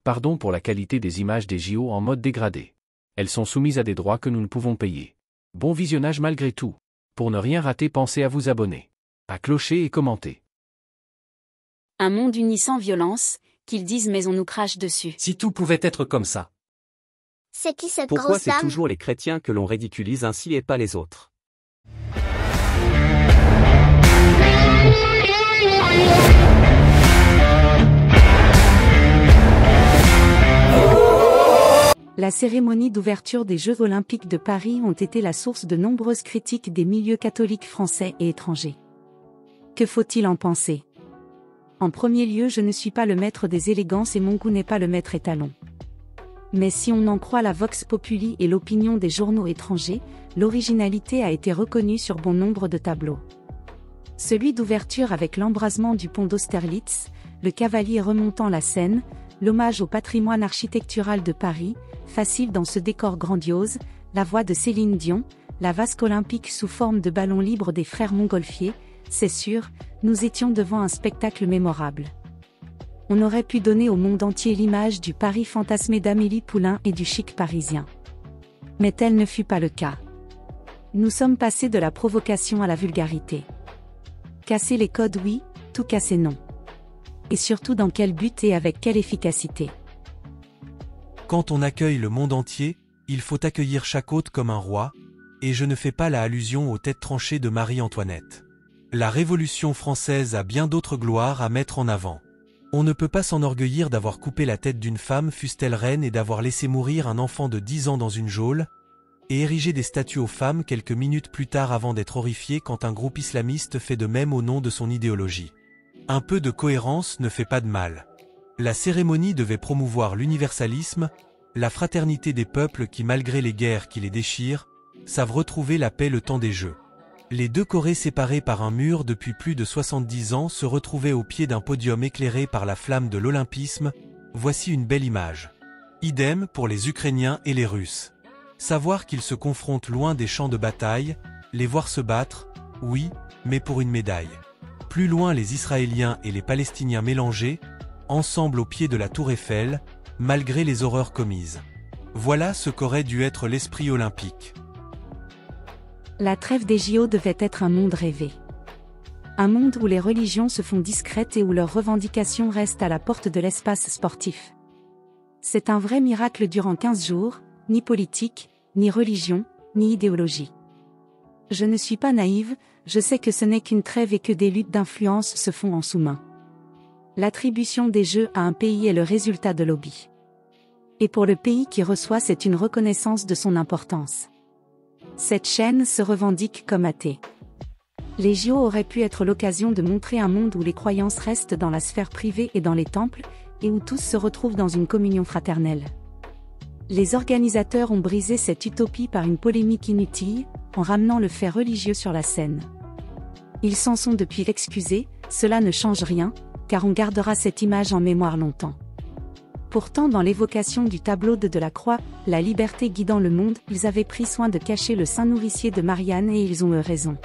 Pardon pour la qualité des images des JO en mode dégradé. Elles sont soumises à des droits que nous ne pouvons payer. Bon visionnage malgré tout. Pour ne rien rater, pensez à vous abonner, à clocher et commenter. Un monde uni sans violence, qu'ils disent mais on nous crache dessus. Si tout pouvait être comme ça. C'est qui cette Pourquoi grosse c'est dame? toujours les chrétiens que l'on ridiculise ainsi et pas les autres? La cérémonie d'ouverture des Jeux Olympiques de Paris ont été la source de nombreuses critiques des milieux catholiques français et étrangers. Que faut-il en penser? En premier lieu, je ne suis pas le maître des élégances et mon goût n'est pas le maître étalon. Mais si on en croit la vox populi et l'opinion des journaux étrangers, l'originalité a été reconnue sur bon nombre de tableaux. Celui d'ouverture avec l'embrasement du pont d'Austerlitz, le cavalier remontant la Seine, l'hommage au patrimoine architectural de Paris, facile dans ce décor grandiose, la voix de Céline Dion, la vasque olympique sous forme de ballon libre des frères Montgolfier, c'est sûr, nous étions devant un spectacle mémorable. On aurait pu donner au monde entier l'image du Paris fantasmé d'Amélie Poulain et du chic parisien. Mais tel ne fut pas le cas. Nous sommes passés de la provocation à la vulgarité. Casser les codes oui, tout casser non. Et surtout dans quel but et avec quelle efficacité. Quand on accueille le monde entier, il faut accueillir chaque hôte comme un roi, et je ne fais pas la allusion aux têtes tranchées de Marie-Antoinette. La Révolution française a bien d'autres gloires à mettre en avant. On ne peut pas s'enorgueillir d'avoir coupé la tête d'une femme fût-elle reine et d'avoir laissé mourir un enfant de 10 ans dans une geôle, et ériger des statues aux femmes quelques minutes plus tard avant d'être horrifié quand un groupe islamiste fait de même au nom de son idéologie. Un peu de cohérence ne fait pas de mal. La cérémonie devait promouvoir l'universalisme, la fraternité des peuples qui malgré les guerres qui les déchirent, savent retrouver la paix le temps des Jeux. Les deux Corées séparées par un mur depuis plus de 70 ans se retrouvaient au pied d'un podium éclairé par la flamme de l'olympisme, voici une belle image. Idem pour les Ukrainiens et les Russes. Savoir qu'ils se confrontent loin des champs de bataille, les voir se battre, oui, mais pour une médaille. Plus loin les Israéliens et les Palestiniens mélangés, ensemble au pied de la tour Eiffel, malgré les horreurs commises. Voilà ce qu'aurait dû être l'esprit olympique. La trêve des JO devait être un monde rêvé. Un monde où les religions se font discrètes et où leurs revendications restent à la porte de l'espace sportif. C'est un vrai miracle durant 15 jours, ni politique, ni religion, ni idéologie. Je ne suis pas naïve, je sais que ce n'est qu'une trêve et que des luttes d'influence se font en sous-main. L'attribution des Jeux à un pays est le résultat de lobby. Et pour le pays qui reçoit, c'est une reconnaissance de son importance. Cette chaîne se revendique comme athée. Les JO auraient pu être l'occasion de montrer un monde où les croyances restent dans la sphère privée et dans les temples, et où tous se retrouvent dans une communion fraternelle. Les organisateurs ont brisé cette utopie par une polémique inutile, en ramenant le fait religieux sur la scène. Ils s'en sont depuis excusés, cela ne change rien, car on gardera cette image en mémoire longtemps. Pourtant dans l'évocation du tableau de Delacroix, la liberté guidant le monde, ils avaient pris soin de cacher le sein nourricier de Marianne et ils ont eu raison.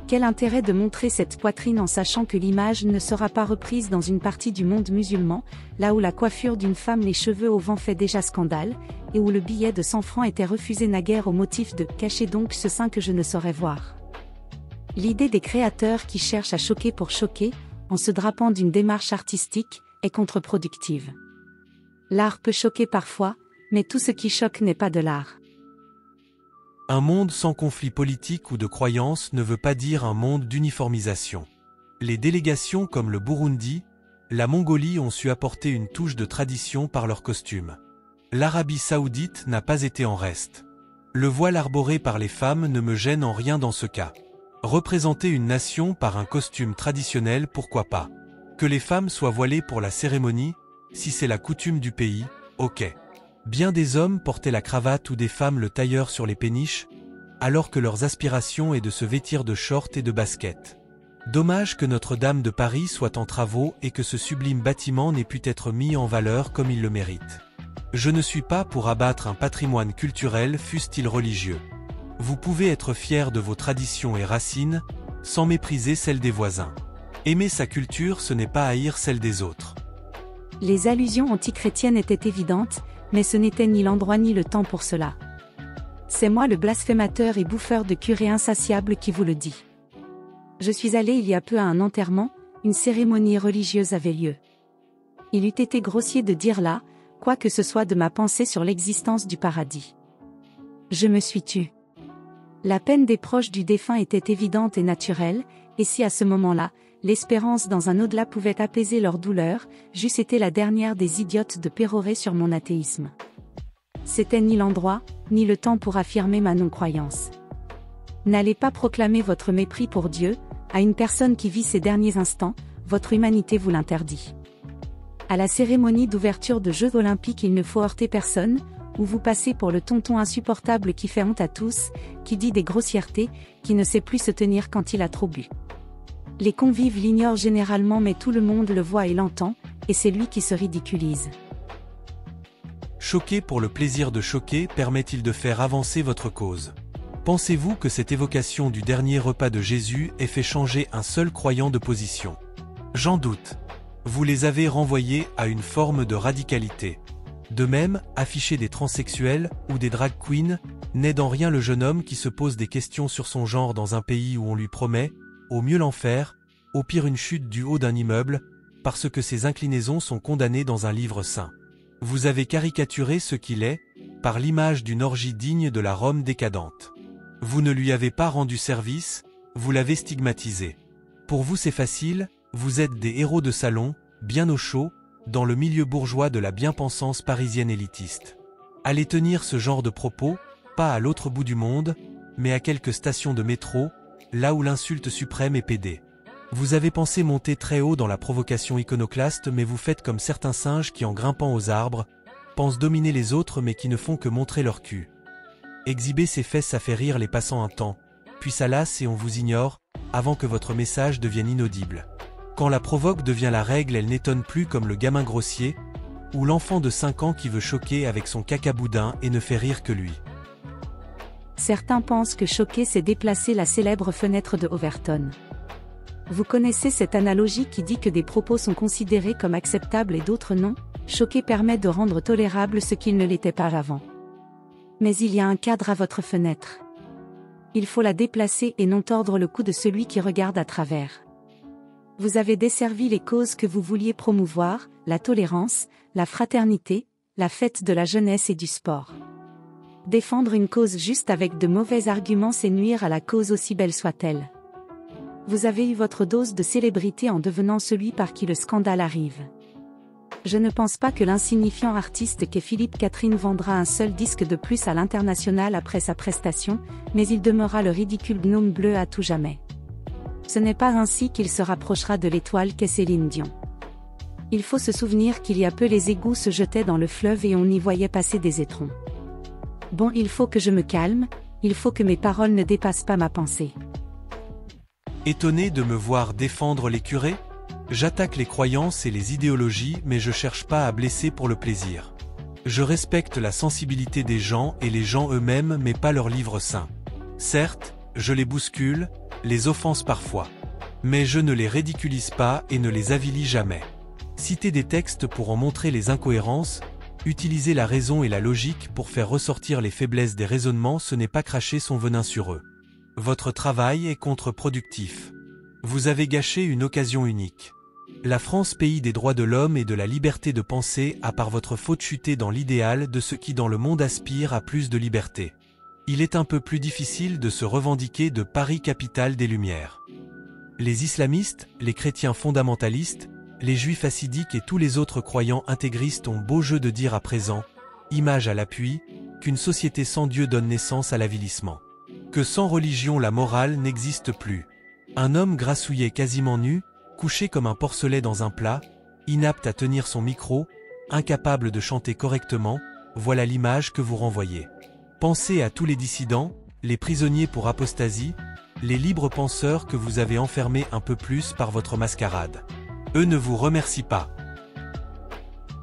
Quel intérêt de montrer cette poitrine en sachant que l'image ne sera pas reprise dans une partie du monde musulman, là où la coiffure d'une femme les cheveux au vent fait déjà scandale, et où le billet de 100 francs était refusé naguère au motif de « cachez donc ce sein que je ne saurais voir ». L'idée des créateurs qui cherchent à choquer pour choquer, en se drapant d'une démarche artistique, est contre-productive. L'art peut choquer parfois, mais tout ce qui choque n'est pas de l'art. Un monde sans conflit politique ou de croyance ne veut pas dire un monde d'uniformisation. Les délégations comme le Burundi, la Mongolie ont su apporter une touche de tradition par leurs costumes. L'Arabie Saoudite n'a pas été en reste. Le voile arboré par les femmes ne me gêne en rien dans ce cas. Représenter une nation par un costume traditionnel, pourquoi pas. Que les femmes soient voilées pour la cérémonie, si c'est la coutume du pays, ok. Bien des hommes portaient la cravate ou des femmes le tailleur sur les péniches, alors que leurs aspirations est de se vêtir de shorts et de baskets. Dommage que Notre-Dame de Paris soit en travaux et que ce sublime bâtiment n'ait pu être mis en valeur comme il le mérite. Je ne suis pas pour abattre un patrimoine culturel fût-il religieux. Vous pouvez être fier de vos traditions et racines, sans mépriser celles des voisins. Aimer sa culture, ce n'est pas haïr celle des autres. Les allusions antichrétiennes étaient évidentes, mais ce n'était ni l'endroit ni le temps pour cela. C'est moi le blasphémateur et bouffeur de curé insatiable qui vous le dis. Je suis allé il y a peu à un enterrement, une cérémonie religieuse avait lieu. Il eût été grossier de dire là, quoi que ce soit de ma pensée sur l'existence du paradis. Je me suis tue. La peine des proches du défunt était évidente et naturelle, et si à ce moment-là, l'espérance dans un au-delà pouvait apaiser leur douleur, j'eusse été la dernière des idiotes de pérorer sur mon athéisme. C'était ni l'endroit, ni le temps pour affirmer ma non-croyance. N'allez pas proclamer votre mépris pour Dieu, à une personne qui vit ses derniers instants, votre humanité vous l'interdit. À la cérémonie d'ouverture de Jeux Olympiques il ne faut heurter personne, où vous passez pour le tonton insupportable qui fait honte à tous, qui dit des grossièretés, qui ne sait plus se tenir quand il a trop bu. Les convives l'ignorent généralement mais tout le monde le voit et l'entend, et c'est lui qui se ridiculise. Choquer pour le plaisir de choquer permet-il de faire avancer votre cause? Pensez-vous que cette évocation du dernier repas de Jésus ait fait changer un seul croyant de position? J'en doute. Vous les avez renvoyés à une forme de radicalité. De même, afficher des transsexuels ou des drag queens n'aide en rien le jeune homme qui se pose des questions sur son genre dans un pays où on lui promet, au mieux l'enfer, au pire une chute du haut d'un immeuble, parce que ses inclinaisons sont condamnées dans un livre saint. Vous avez caricaturé ce qu'il est, par l'image d'une orgie digne de la Rome décadente. Vous ne lui avez pas rendu service, vous l'avez stigmatisé. Pour vous c'est facile, vous êtes des héros de salon, bien au chaud, dans le milieu bourgeois de la bien-pensance parisienne élitiste. Allez tenir ce genre de propos, pas à l'autre bout du monde, mais à quelques stations de métro, là où l'insulte suprême est pédée. Vous avez pensé monter très haut dans la provocation iconoclaste mais vous faites comme certains singes qui en grimpant aux arbres, pensent dominer les autres mais qui ne font que montrer leur cul. Exhiber ses fesses ça fait rire les passants un temps, puis ça lasse et on vous ignore, avant que votre message devienne inaudible. Quand la provoque devient la règle elle n'étonne plus comme le gamin grossier, ou l'enfant de 5 ans qui veut choquer avec son cacaboudin et ne fait rire que lui. Certains pensent que choquer c'est déplacer la célèbre fenêtre de Overton. Vous connaissez cette analogie qui dit que des propos sont considérés comme acceptables et d'autres non? Choquer permet de rendre tolérable ce qu'il ne l'était pas avant. Mais il y a un cadre à votre fenêtre. Il faut la déplacer et non tordre le cou de celui qui regarde à travers. Vous avez desservi les causes que vous vouliez promouvoir, la tolérance, la fraternité, la fête de la jeunesse et du sport. Défendre une cause juste avec de mauvais arguments c'est nuire à la cause aussi belle soit-elle. Vous avez eu votre dose de célébrité en devenant celui par qui le scandale arrive. Je ne pense pas que l'insignifiant artiste qu'est Philippe Catherine vendra un seul disque de plus à l'international après sa prestation, mais il demeurera le ridicule gnome bleu à tout jamais. Ce n'est pas ainsi qu'il se rapprochera de l'étoile qu'est Céline Dion. Il faut se souvenir qu'il y a peu les égouts se jetaient dans le fleuve et on y voyait passer des étrons. Bon, il faut que je me calme, il faut que mes paroles ne dépassent pas ma pensée. Étonné de me voir défendre les curés? J'attaque les croyances et les idéologies mais je cherche pas à blesser pour le plaisir. Je respecte la sensibilité des gens et les gens eux-mêmes mais pas leur livre saint. Certes, je les bouscule, les offense parfois. Mais je ne les ridiculise pas et ne les avilis jamais. Citer des textes pour en montrer les incohérences, utiliser la raison et la logique pour faire ressortir les faiblesses des raisonnements ce n'est pas cracher son venin sur eux. Votre travail est contre-productif. Vous avez gâché une occasion unique. La France, pays des droits de l'homme et de la liberté de penser, a par votre faute chuté dans l'idéal de ce qui dans le monde aspire à plus de liberté. Il est un peu plus difficile de se revendiquer de Paris capitale des Lumières. Les islamistes, les chrétiens fondamentalistes, les juifs hassidiques et tous les autres croyants intégristes ont beau jeu de dire à présent, image à l'appui, qu'une société sans Dieu donne naissance à l'avilissement. Que sans religion la morale n'existe plus. Un homme grassouillet quasiment nu, couché comme un porcelet dans un plat, inapte à tenir son micro, incapable de chanter correctement, voilà l'image que vous renvoyez. Pensez à tous les dissidents, les prisonniers pour apostasie, les libres penseurs que vous avez enfermés un peu plus par votre mascarade. Eux ne vous remercient pas.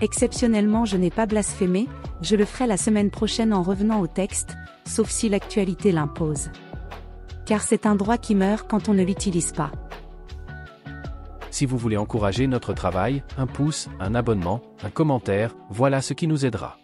Exceptionnellement je n'ai pas blasphémé, je le ferai la semaine prochaine en revenant au texte, sauf si l'actualité l'impose. Car c'est un droit qui meurt quand on ne l'utilise pas. Si vous voulez encourager notre travail, un pouce, un abonnement, un commentaire, voilà ce qui nous aidera.